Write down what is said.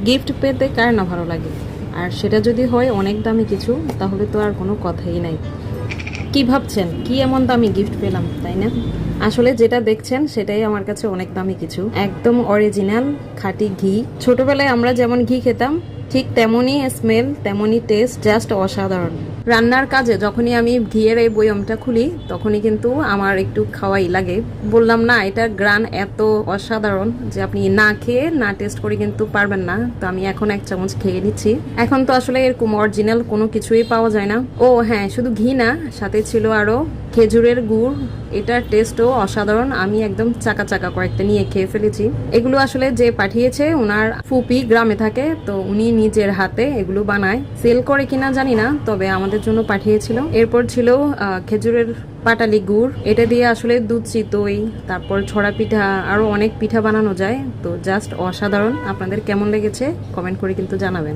Gift পেতে কার না ভালো লাগে, আর সেটা যদি হয় অনেক দামি কিছু, তাহলে তো আর কোনো কথাই নাই। কি ভাবছেন কি এমন দামি গিফট পেলাম, তাই না? আসলে যেটা দেখছেন সেটাই আমার কাছে অনেক দামি কিছু, একদম অরিজিনাল খাঁটি ঘি। ছোটবেলায় আমরা যেমন ঘি খেতাম ঠিক তেমনই স্মেল, তেমনই টেস্ট, জাস্ট অসাধারণ। রান্নার কাজে যখনই আমি ঘিয়ের এই বয়মটা খুলি তখনই কিন্তু আমার একটু খাওয়াই লাগে। বললাম না, এটা গ্রান এত অসাধারণ যে আপনি না খেয়ে না টেস্ট করে কিন্তু পারবেন না। তো আমি এখন এক চামচ খেয়ে নিচ্ছি। এখন তো আসলে এরকম অরিজিনাল কোনো কিছুই পাওয়া যায় না। ও হ্যাঁ, শুধু ঘি না, সাথে ছিল আরো খেজুরের গুড়। এটার টেস্টও অসাধারণ। আমি একদম চাকা চাকা কয়েকটা নিয়ে খেয়ে ফেলেছি। এগুলো আসলে যে পাঠিয়েছে ওনার ফুপি গ্রামে থাকে, তো উনি নিজের হাতে এগুলো বানায়। সেল করে কিনা জানি না, তবে আমাদের জন্য পাঠিয়েছিল। এরপর ছিল খেজুরের পাটালি গুড়। এটা দিয়ে আসলে দুধ চিতই, তারপর ছড়া পিঠা, আরো অনেক পিঠা বানানো যায়। তো জাস্ট অসাধারণ। আপনাদের কেমন লেগেছে কমেন্ট করে কিন্তু জানাবেন।